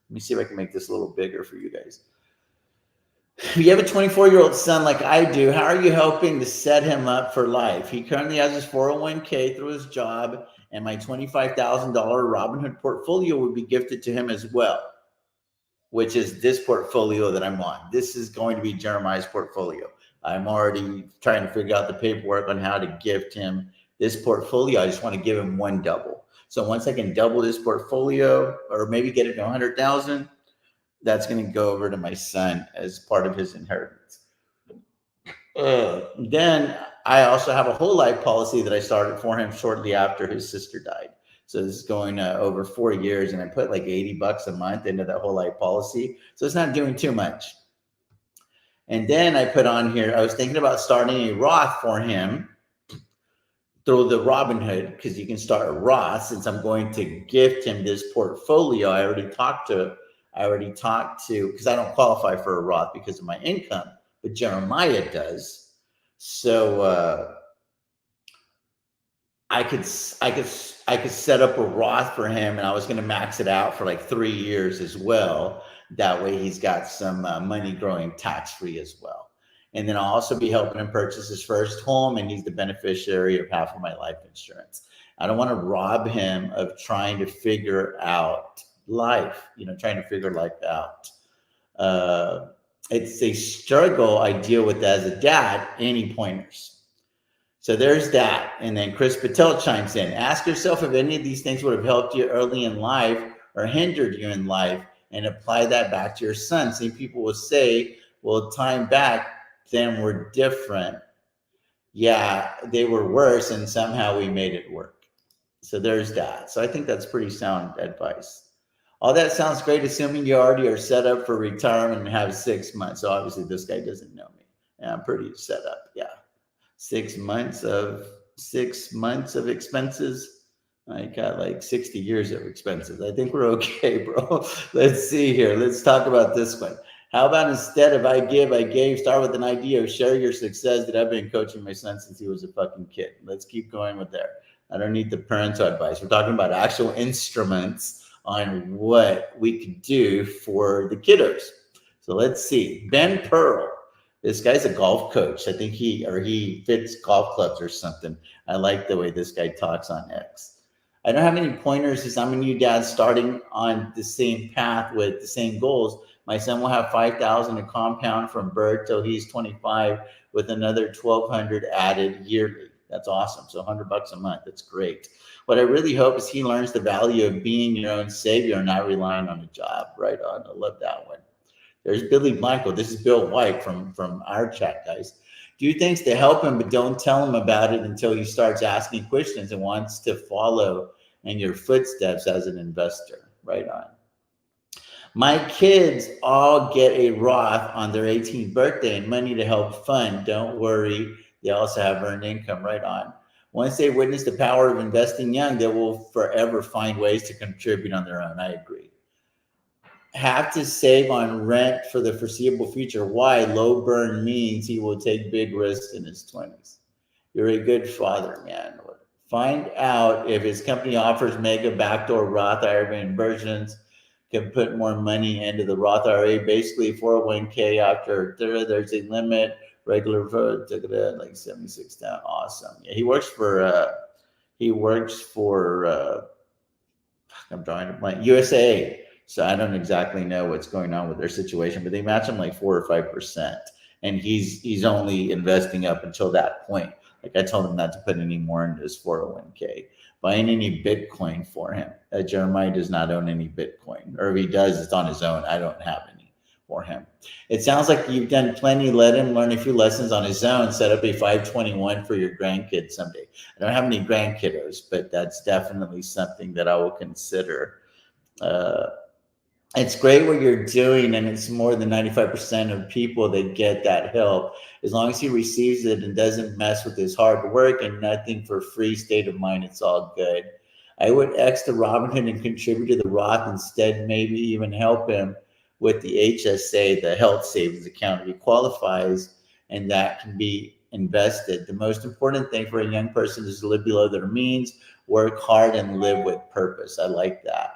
Let me see if I can make this a little bigger for you guys. If you have a 24-year-old son like I do, how are you helping to set him up for life? He currently has his 401k through his job, and my $25,000 Robinhood portfolio would be gifted to him as well, which is this portfolio that I'm on. This is going to be Jeremiah's portfolio. I'm already trying to figure out the paperwork on how to gift him this portfolio. I just want to give him one double. So once I can double this portfolio, or maybe get it to 100,000, that's going to go over to my son as part of his inheritance. Then I also have a whole life policy that I started for him shortly after his sister died. So this is going over 4 years, and I put like $80 a month into that whole life policy. So it's not doing too much. And then I put on here, I was thinking about starting a Roth for him through the Robinhood, because you can start a Roth. Since I'm going to gift him this portfolio, I already talked to, because I don't qualify for a Roth because of my income, but Jeremiah does. So I could set up a Roth for him, and I was going to max it out for like 3 years as well. That way he's got some money growing tax-free as well. And then I'll also be helping him purchase his first home, and he's the beneficiary of half of my life insurance. I don't want to rob him of trying to figure out life, trying to figure life out. It's a struggle I deal with as a dad. Any pointers? So there's that. And then Chris Patel chimes in. Ask yourself if any of these things would have helped you early in life or hindered you in life, and apply that back to your son. Some people will say, well, time back then were different. Yeah, they were worse, and somehow we made it work. So there's that. So I think that's pretty sound advice. All that sounds great, assuming you already are set up for retirement and have 6 months. So obviously this guy doesn't know me. And I'm pretty set up. Yeah. 6 months of expenses. I got like 60 years of expenses. I think we're okay, bro. Let's see here. Let's talk about this one. How about instead of I gave, start with an idea of share your success that I've been coaching my son since he was a fucking kid. Let's keep going with there. I don't need the parental advice. We're talking about actual instruments on what we could do for the kiddos. So let's see. Ben Pearl. This guy's a golf coach. I think he fits golf clubs or something. I like the way this guy talks on X. I don't have any pointers as I'm a new dad starting on the same path with the same goals. My son will have $5,000 to compound from birth till he's 25, with another $1,200 added yearly. That's awesome. So $100 a month. That's great. What I really hope is he learns the value of being your own savior and not relying on a job. Right on. I love that one. There's Billy Michael. This is Bill White from our chat, guys. Do things to help him, but don't tell him about it until he starts asking questions and wants to follow in your footsteps as an investor. Right on. My kids all get a Roth on their 18th birthday and money to help fund. Don't worry. They also have earned income. Right on. Once they witness the power of investing young, they will forever find ways to contribute on their own. I agree. Have to save on rent for the foreseeable future. Why? Low burn means he will take big risks in his 20s. You're a good father, man. Find out if his company offers mega backdoor Roth IRA inversions, can put more money into the Roth IRA, basically 401k after there's a limit, regular vote, like 76 down. Awesome. Yeah, he works for I'm drawing a blank, USA. So I don't exactly know what's going on with their situation, but they match him like 4 or 5%. And he's only investing up until that point. Like I told him not to put any more into his 401k. Buying any Bitcoin for him. Jeremiah does not own any Bitcoin. Or if he does, it's on his own. I don't have any for him. It sounds like you've done plenty. Let him learn a few lessons on his own. Set up a 521 for your grandkids someday. I don't have any grandkiddos, but that's definitely something that I will consider. It's great what you're doing, and it's more than 95% of people that get that help. As long as he receives it and doesn't mess with his hard work and nothing for free state of mind, it's all good. I would X the Robinhood and contribute to the Roth instead, maybe even help him with the HSA, the health savings account, if he qualifies, and that can be invested. The most important thing for a young person is to live below their means, work hard, and live with purpose. I like that.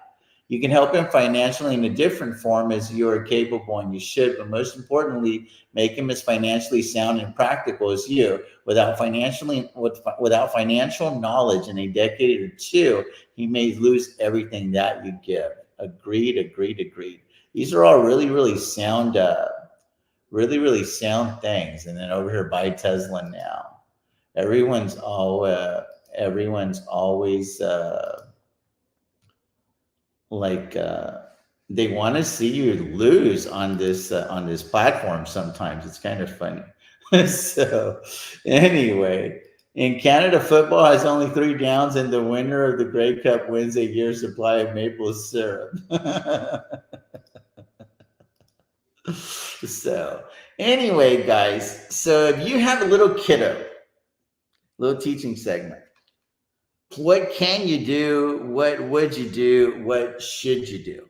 You can help him financially in a different form as you are capable and you should, but most importantly, make him as financially sound and practical as you. Without financial knowledge in a decade or two, he may lose everything that you give. Agreed, agreed, agreed. These are all really, really sound things. And then over here, buy Tesla now. Everyone's all everyone's always like they want to see you lose on this platform. Sometimes it's kind of funny. So anyway, in Canada, football has only 3 downs, and the winner of the Grey Cup wins a year's supply of maple syrup. So anyway, guys, so if you have a little kiddo, little teaching segment, what can you do? What would you do? What should you do?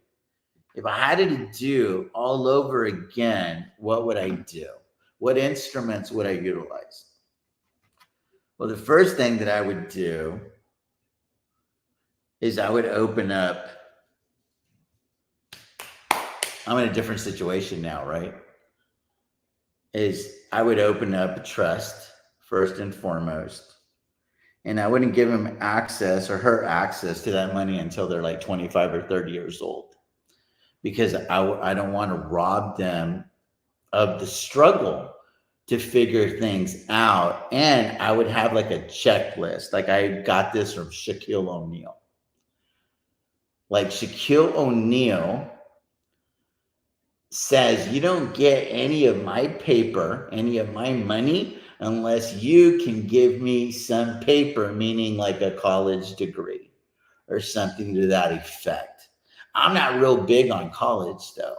If I had to do all over again, what would I do? What instruments would I utilize? Well, the first thing that I would do is I would open up. I'm in a different situation now, right? Is I would open up a trust first and foremost. And I wouldn't give him access or her access to that money until they're like 25 or 30 years old. Because I don't want to rob them of the struggle to figure things out. And I would have like a checklist. Like I got this from Shaquille O'Neal. Like Shaquille O'Neal says, you don't get any of my paper, any of my money, unless you can give me some paper, meaning like a college degree or something to that effect. I'm not real big on college though,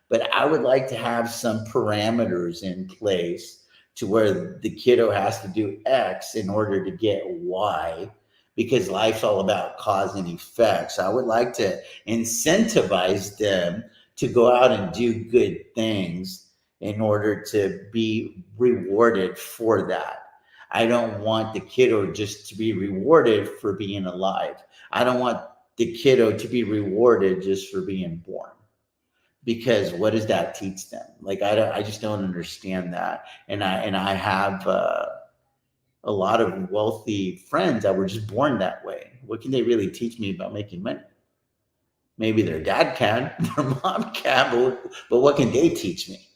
but I would like to have some parameters in place to where the kiddo has to do X in order to get Y, because life's all about cause and effect. So I would like to incentivize them to go out and do good things in order to be rewarded for that. I don't want the kiddo just to be rewarded for being alive. I don't want the kiddo to be rewarded just for being born, because what does that teach them? Like I just don't understand that. And I have a lot of wealthy friends that were just born that way. What can they really teach me about making money? Maybe their dad can, their mom can, but what can they teach me?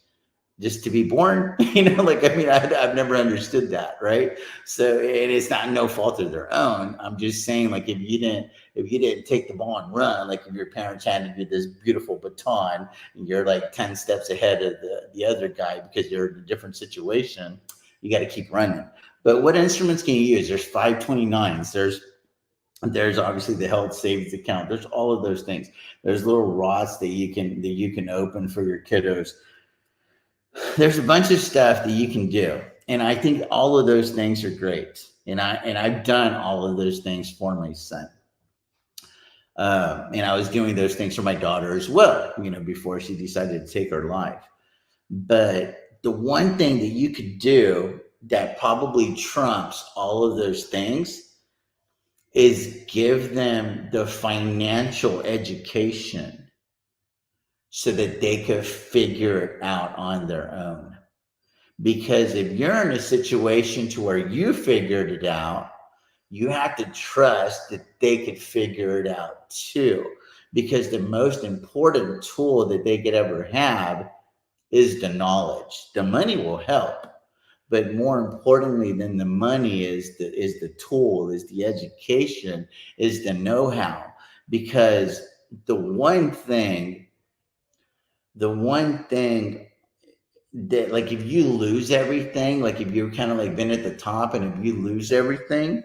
Just to be born, like, I mean, I've never understood that, right? So, and it's not no fault of their own. I'm just saying, like, if you didn't take the ball and run, like if your parents handed you this beautiful baton and you're like 10 steps ahead of the other guy because you're in a different situation, you got to keep running. But what instruments can you use? There's 529s. There's obviously the health savings account. There's all of those things. There's little Roths that you can open for your kiddos. There's a bunch of stuff that you can do. And I think all of those things are great. And I've done all of those things for my son. And I was doing those things for my daughter as well, before she decided to take her life. But the one thing that you could do that probably trumps all of those things is give them the financial education so that they could figure it out on their own. Because if you're in a situation to where you figured it out, you have to trust that they could figure it out too. Because the most important tool that they could ever have is the knowledge. The money will help, but more importantly than the money is the tool, is the education, is the know-how. Because the one thing that, like, if you lose everything, like if you're kind of like been at the top and if you lose everything,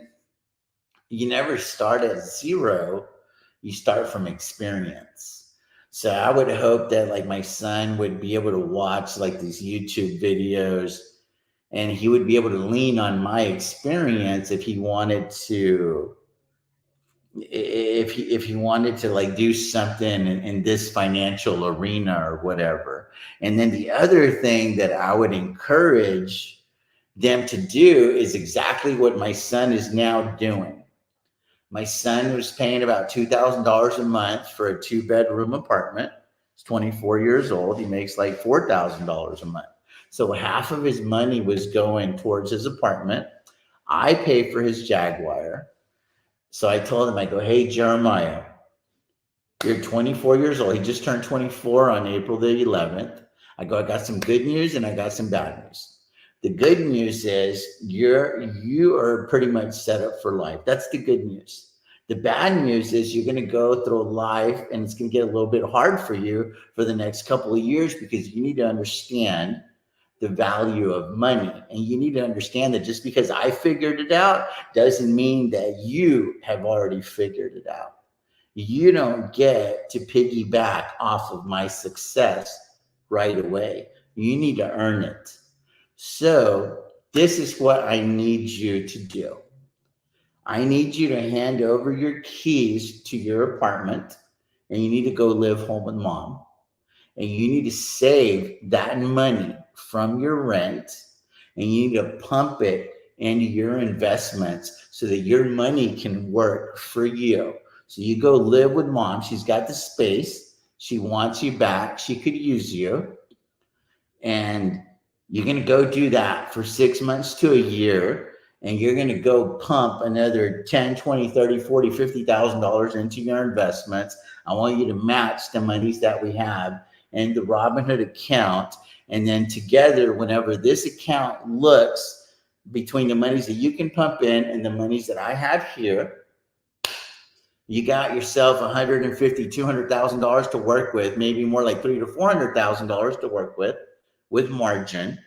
you never start at zero, you start from experience. So I would hope that like my son would be able to watch like these YouTube videos and he would be able to lean on my experience if he wanted to like do something in this financial arena or whatever. And then the other thing that I would encourage them to do is exactly what my son is now doing. My son was paying about $2,000 a month for a 2-bedroom apartment. He's 24 years old. He makes like $4,000 a month. So half of his money was going towards his apartment. I pay for his Jaguar. So I told him, I go, hey, Jeremiah, you're 24 years old. He just turned 24 on April the 11th. I go, I got some good news and I got some bad news. The good news is you are pretty much set up for life. That's the good news. The bad news is you're going to go through life and it's going to get a little bit hard for you for the next couple of years because you need to understand the value of money. And you need to understand that just because I figured it out doesn't mean that you have already figured it out. You don't get to piggyback off of my success right away. You need to earn it. So this is what I need you to do. I need you to hand over your keys to your apartment and you need to go live home with mom. And you need to save that money from your rent and you need to pump it into your investments so that your money can work for you. So you go live with mom. She's got the space. She wants you back. She could use you. And you're going to go do that for 6 months to a year. And you're going to go pump another 10, 20, 30, 40, $50,000 into your investments. I want you to match the monies that we have in the Robinhood account. And then together, whenever this account looks between the monies that you can pump in and the monies that I have here, you got yourself $150,000, $200,000 to work with, maybe more like $300,000 to $400,000 to work with margin.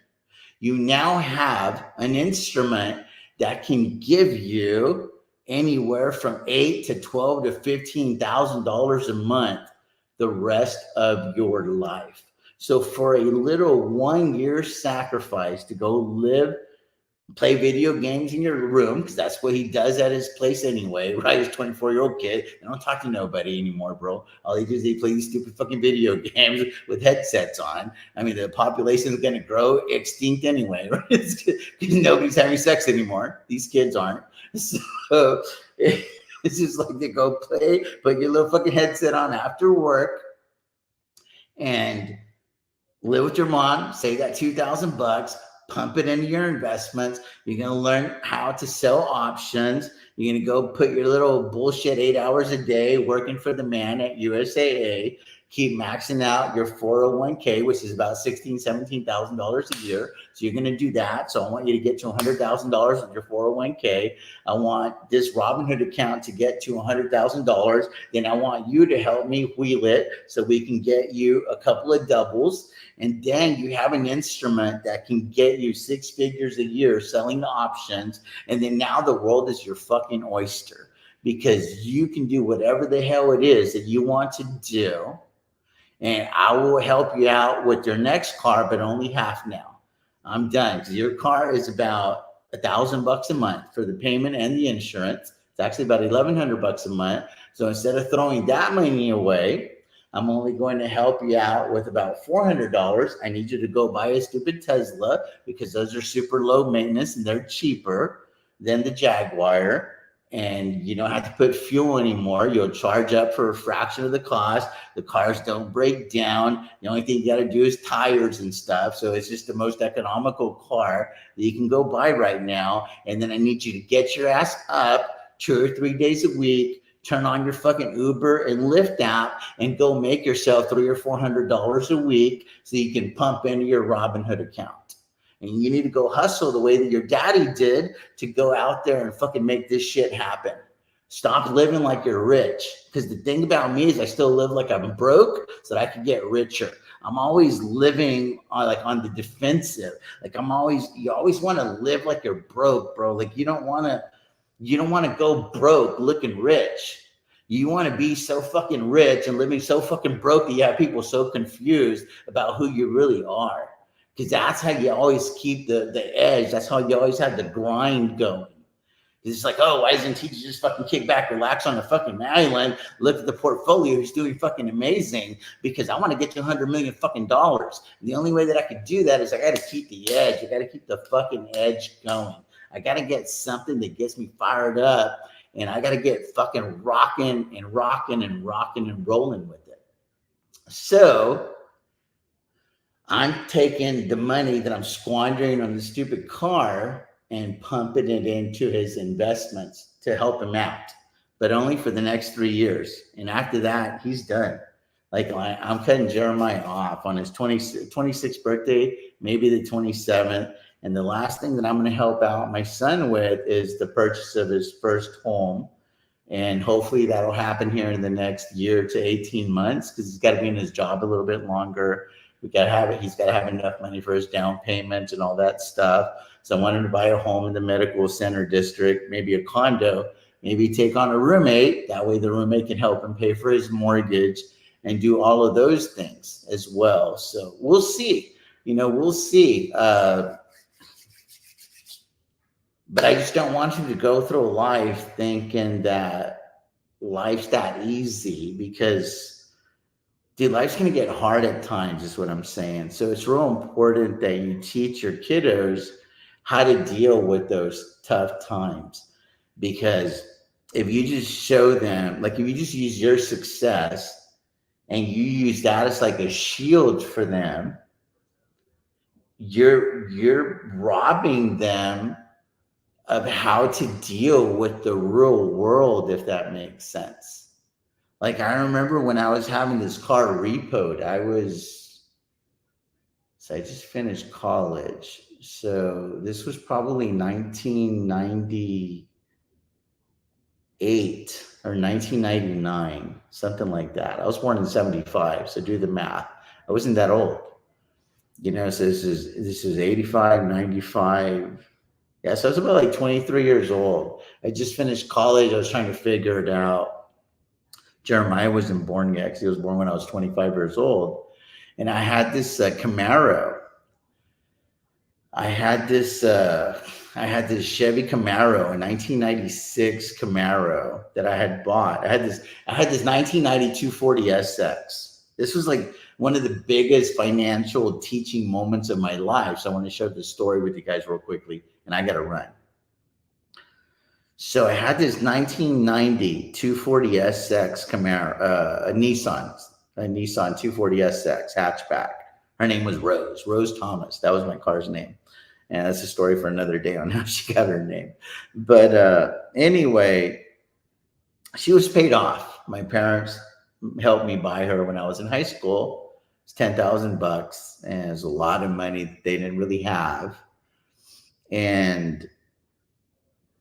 You now have an instrument that can give you anywhere from $8,000 to $12,000 to $15,000 a month the rest of your life. So for a little 1 year sacrifice to go live, play video games in your room, because that's what he does at his place anyway, right? His 24-year-old kid. They don't talk to nobody anymore, bro. All they do is they play these stupid fucking video games with headsets on. I mean, the population is going to grow extinct anyway, right? Because nobody's having sex anymore. These kids aren't. So it's just like they go play, put your little fucking headset on after work and live with your mom, save that $2,000, pump it into your investments. You're going to learn how to sell options. You're going to go put your little bullshit 8 hours a day working for the man at USAA. Keep maxing out your 401k, which is about $16,000, $17,000 a year. So you're going to do that. So I want you to get to $100,000 with your 401k. I want this Robinhood account to get to $100,000. Then I want you to help me wheel it so we can get you a couple of doubles. And then you have an instrument that can get you 6 figures a year selling the options. And then now the world is your fucking oyster because you can do whatever the hell it is that you want to do. And I will help you out with your next car, but only half now. I'm done. Because your car is about $1,000 a month for the payment and the insurance. It's actually about $1,100 a month. So instead of throwing that money away, I'm only going to help you out with about $400. I need you to go buy a stupid Tesla because those are super low maintenance and they're cheaper than the Jaguar. And you don't have to put fuel anymore. You'll charge up for a fraction of the cost. The cars don't break down. The only thing you got to do is tires and stuff. So it's just the most economical car that you can go buy right now. And then I need you to get your ass up 2 or 3 days a week, turn on your fucking Uber and Lyft app and go make yourself $300 or $400 a week so you can pump into your Robinhood account. And you need to go hustle the way that your daddy did to go out there and fucking make this shit happen. Stop living like you're rich. Because the thing about me is I still live like I'm broke so that I can get richer. I'm always living on the defensive. Like you always want to live like you're broke, bro. Like you don't want to go broke looking rich. You want to be so fucking rich and living so fucking broke that you have people so confused about who you really are. Because that's how you always keep the edge. That's how you always have the grind going. It's like, oh, why doesn't TJ just fucking kick back, relax on the fucking island, look at the portfolio, he's doing fucking amazing, because I want to get to $100 million fucking dollars. And the only way that I could do that is I got to keep the edge. I got to keep the fucking edge going. I got to get something that gets me fired up and I got to get fucking rocking and rolling with it. So I'm taking the money that I'm squandering on the stupid car and pumping it into his investments to help him out, but only for the next 3 years. And after that, he's done. Like, I'm cutting Jeremiah off on his 26th birthday, maybe the 27th. And the last thing that I'm going to help out my son with is the purchase of his first home. And hopefully that'll happen here in the next year to 18 months, because he's got to be in his job a little bit longer. He's got to have enough money for his down payment and all that stuff. So I want him to buy a home in the medical center district, maybe a condo, maybe take on a roommate. That way the roommate can help him pay for his mortgage and do all of those things as well. So we'll see, we'll see. But I just don't want you to go through life thinking that life's that easy, because, dude, life's going to get hard at times is what I'm saying. So it's real important that you teach your kiddos how to deal with those tough times. Because if you just show them, like, if you just use your success and you use that as like a shield for them, you're robbing them of how to deal with the real world, if that makes sense. Like, I remember when I was having this car repoed, I just finished college. So this was probably 1998 or 1999, something like that. I was born in 75, so do the math. I wasn't that old. So this is 85, 95. Yeah, so I was about like 23 years old. I just finished college. I was trying to figure it out. Jeremiah wasn't born yet, because he was born when I was 25 years old. And I had this Camaro. I had this Chevy Camaro, a 1996 Camaro that I had bought. I had this 1992 40 SX. This was like one of the biggest financial teaching moments of my life. So I want to share this story with you guys real quickly, and I got to run. So I had this 1990 240 SX Camaro, a Nissan 240 SX hatchback. Her name was Rose Thomas. That was my car's name. And that's a story for another day on how she got her name. But anyway, she was paid off. My parents helped me buy her when I was in high school. It's $10,000, and it's a lot of money that they didn't really have. And,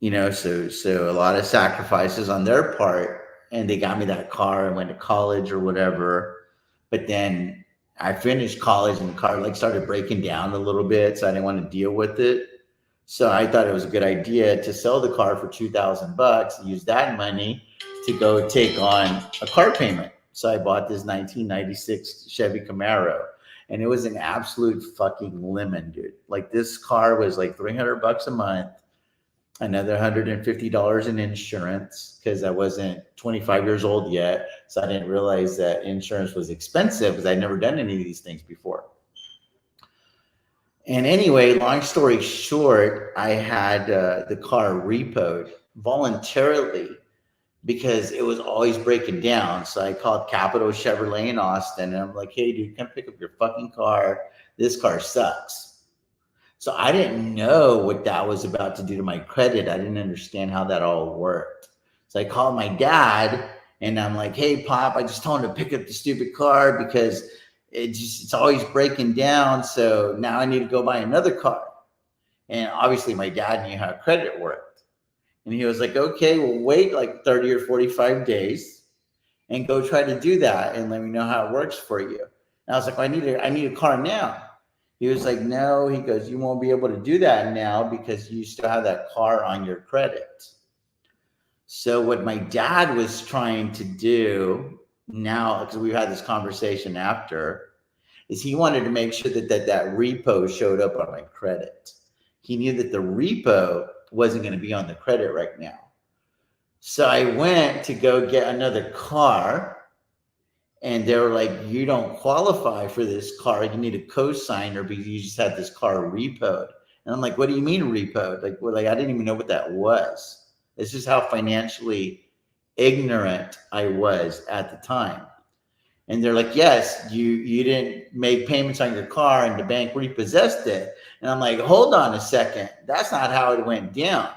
so a lot of sacrifices on their part, and they got me that car. I went to college or whatever. But then I finished college, and the car started breaking down a little bit, so I didn't want to deal with it. So I thought it was a good idea to sell the car for $2,000, use that money to go take on a car payment. So I bought this 1996 Chevy Camaro, and it was an absolute fucking lemon, dude. Like, this car was like $300 a month, another $150 in insurance, because I wasn't 25 years old yet. So I didn't realize that insurance was expensive, because I'd never done any of these things before. And anyway, long story short, I had the car repoed voluntarily, because it was always breaking down. So I called Capital Chevrolet in Austin, and I'm like, hey, dude, come pick up your fucking car. This car sucks. So I didn't know what that was about to do to my credit. I didn't understand how that all worked. So I called my dad, and I'm like, hey, Pop, I just told him to pick up the stupid car because it's always breaking down. So now I need to go buy another car. And obviously my dad knew how credit worked. And he was like, okay, well, wait like 30 or 45 days and go try to do that and let me know how it works for you. And I was like, well, I need a car now. He was like, no, he goes, you won't be able to do that now because you still have that car on your credit. So what my dad was trying to do now, because we've had this conversation after, is he wanted to make sure that repo showed up on my credit. He knew that the repo wasn't going to be on the credit right now. So I went to go get another car, and they were like, you don't qualify for this car. You need a cosigner because you just had this car repoed. And I'm like, what do you mean repoed? Like I didn't even know what that was. This is how financially ignorant I was at the time. And they're like, yes, you didn't make payments on your car and the bank repossessed it. And I'm like, hold on a second. That's not how it went down.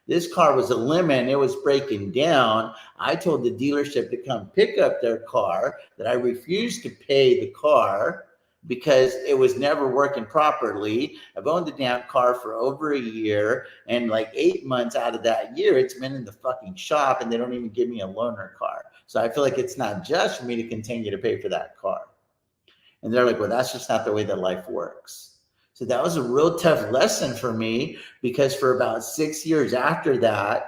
This car was a lemon. It was breaking down. I told the dealership to come pick up their car, that I refused to pay the car because it was never working properly. I've owned the damn car for over a year, and like 8 months out of that year, it's been in the fucking shop, and they don't even give me a loaner car. So I feel like it's not just for me to continue to pay for that car. And they're like, well, that's just not the way that life works. So that was a real tough lesson for me, because for about 6 years after that,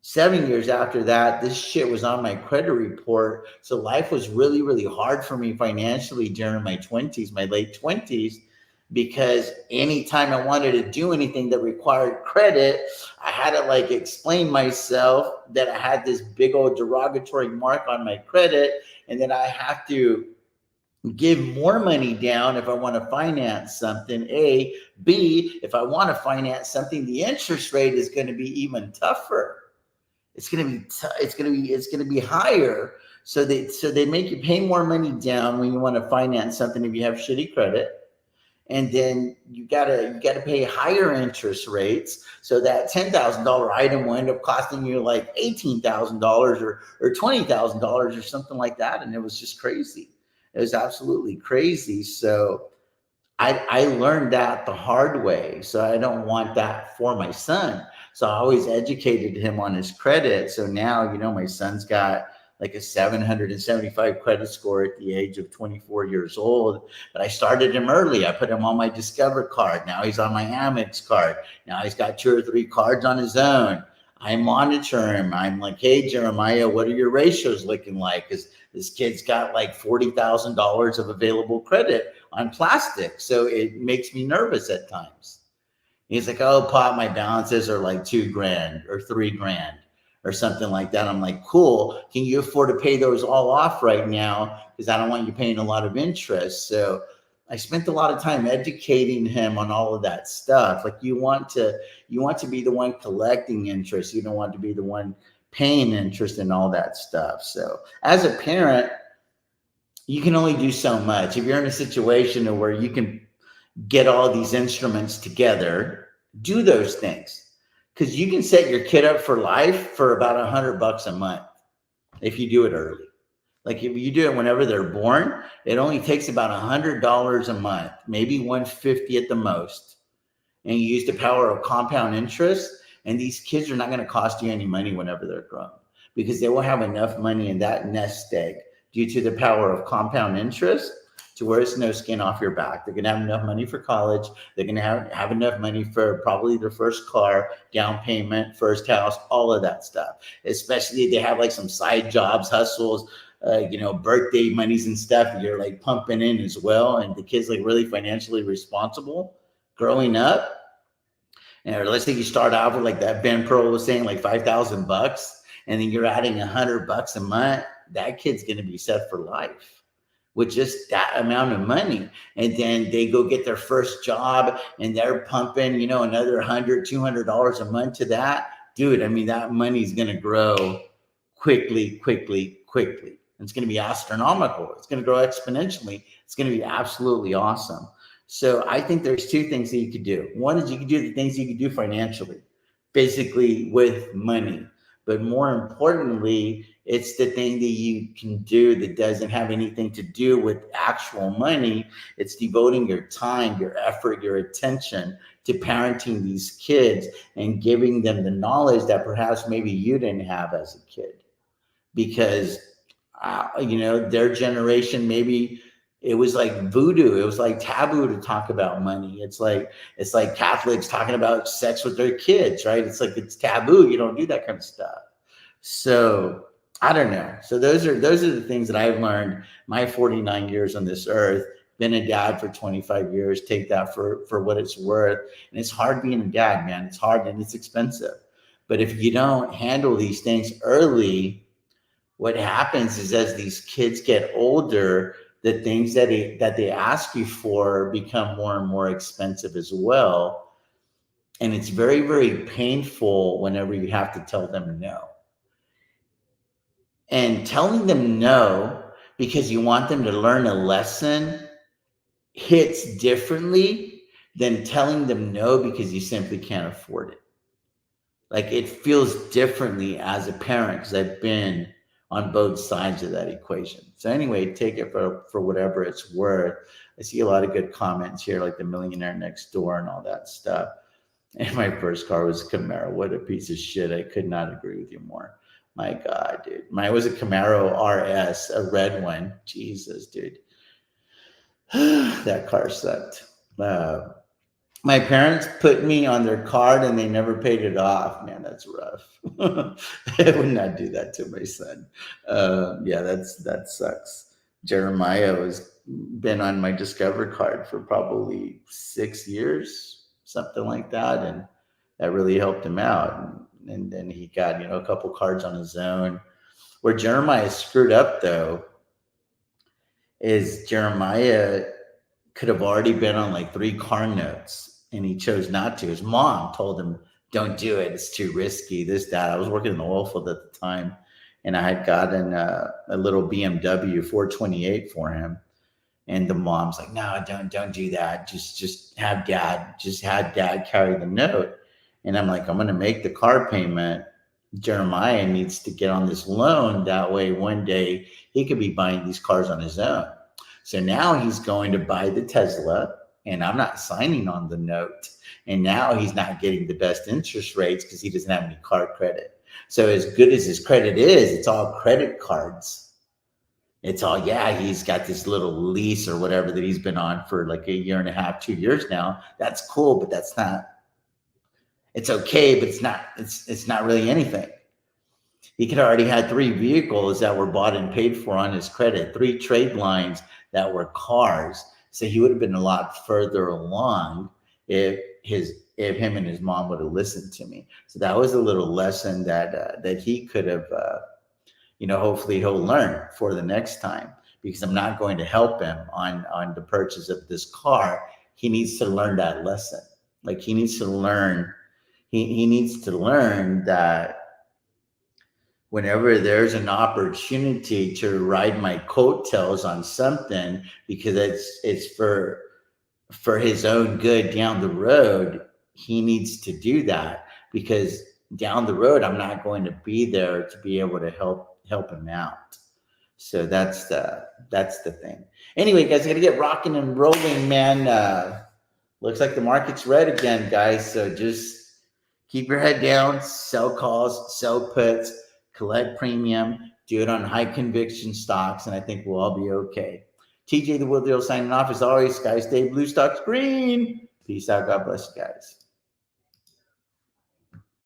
7 years after that, this shit was on my credit report. So life was really, really hard for me financially during my 20s, my late 20s, because anytime I wanted to do anything that required credit, I had to like explain myself that I had this big old derogatory mark on my credit, and then I have to give more money down if I want to finance something. A, B, if I want to finance something, the interest rate is going to be even tougher. It's going to be higher. So they make you pay more money down when you want to finance something if you have shitty credit. And then you gotta pay higher interest rates. So that $10,000 item will end up costing you like $18,000 or $20,000 or something like that. And it was just crazy. It was absolutely crazy. So I learned that the hard way. So I don't want that for my son. So I always educated him on his credit. So now, my son's got like a 775 credit score at the age of 24 years old. But I started him early. I put him on my Discover card. Now he's on my Amex card. Now he's got 2 or 3 cards on his own. I monitor him. I'm like, hey, Jeremiah, what are your ratios looking like? Because this kid's got like $40,000 of available credit on plastic. So it makes me nervous at times. He's like, oh, Pop, my balances are like $2,000 or $3,000 or something like that. I'm like, cool. Can you afford to pay those all off right now? Because I don't want you paying a lot of interest. So I spent a lot of time educating him on all of that stuff. Like you want to be the one collecting interest. You don't want to be the one paying interest and all that stuff. So as a parent, you can only do so much. If you're in a situation where you can get all these instruments together, do those things. Because you can set your kid up for life for about $100 a month if you do it early. Like if you do it whenever they're born, it only takes about $100 a month, maybe $150 at the most. And you use the power of compound interest, and these kids are not going to cost you any money whenever they're grown, because they will have enough money in that nest egg due to the power of compound interest to where it's no skin off your back. They're going to have enough money for college. They're going to have enough money for probably their first car, down payment, first house, all of that stuff. Especially if they have like some side jobs, hustles, birthday monies and stuff you're like pumping in as well. And the kid's like really financially responsible growing up. And let's say you start out with like that Ben Pearl was saying, like $5,000, and then you're adding $100 a month. That kid's going to be set for life with just that amount of money. And then they go get their first job and they're pumping, another $100, $200 a month to that. Dude, I mean, that money's going to grow quickly. It's going to be astronomical. It's going to grow exponentially. It's going to be absolutely awesome. So I think there's 2 things that you could do. One is you could do the things you could do financially, basically with money. But more importantly, it's the thing that you can do that doesn't have anything to do with actual money. It's devoting your time, your effort, your attention to parenting these kids and giving them the knowledge that perhaps maybe you didn't have as a kid. Because, their generation, maybe it was like voodoo. It was like taboo to talk about money. It's like Catholics talking about sex with their kids, right? It's like, it's taboo. You don't do that kind of stuff. So I don't know. So those are the things that I've learned my 49 years on this earth. Been a dad for 25 years. Take that for what it's worth. And it's hard being a dad, man. It's hard and it's expensive. But if you don't handle these things early, what happens is as these kids get older, the things that they ask you for become more and more expensive as well. And it's very, very painful whenever you have to tell them no. And telling them no because you want them to learn a lesson hits differently than telling them no because you simply can't afford it. Like, it feels differently as a parent because I've been on both sides of that equation. So anyway, take it for whatever it's worth. I see a lot of good comments here, like the millionaire next door and all that stuff. And my first car was a Camaro. What a piece of shit. I could not agree with you more. My God, dude. Mine was a Camaro RS, a red one. Jesus, dude. That car sucked. My parents put me on their card and they never paid it off. Man, that's rough. I would not do that to my son. Yeah, that sucks. Jeremiah has been on my Discover card for probably 6 years, something like that, and that really helped him out. And then he got a couple cards on his own. Where Jeremiah screwed up though is Jeremiah could have already been on like 3 car notes and he chose not to. His mom told him, don't do it. It's too risky. This, that. I was working in the oil field at the time and I had gotten a little BMW 428 for him. And the mom's like, no, don't do that. Just have dad carry the note. And I'm like, I'm going to make the car payment. Jeremiah needs to get on this loan. That way, one day he could be buying these cars on his own. So now he's going to buy the Tesla and I'm not signing on the note. And now he's not getting the best interest rates because he doesn't have any car credit. So as good as his credit is, it's all credit cards. It's all, yeah, he's got this little lease or whatever that he's been on for like 1.5 years, 2 years now. That's cool, but that's not, it's okay, but it's not really anything. He could already had 3 vehicles that were bought and paid for on his credit, 3 trade lines that were cars. So he would have been a lot further along if him and his mom would have listened to me. So that was a little lesson that he could have, hopefully he'll learn for the next time, because I'm not going to help him on the purchase of this car. He needs to learn that lesson. Like he needs to learn that whenever there's an opportunity to ride my coattails on something because it's for his own good down the road, he needs to do that, because down the road I'm not going to be there to be able to help him out. So that's the thing. Anyway, guys, I gotta get rocking and rolling, man. Looks like the market's red again, guys. So just keep your head down, sell calls, sell puts, collect premium, do it on high conviction stocks, and I think we'll all be okay. TJ the Wheel Deal signing off. As always, guys, stay blue, stocks green. Peace out. God bless you guys.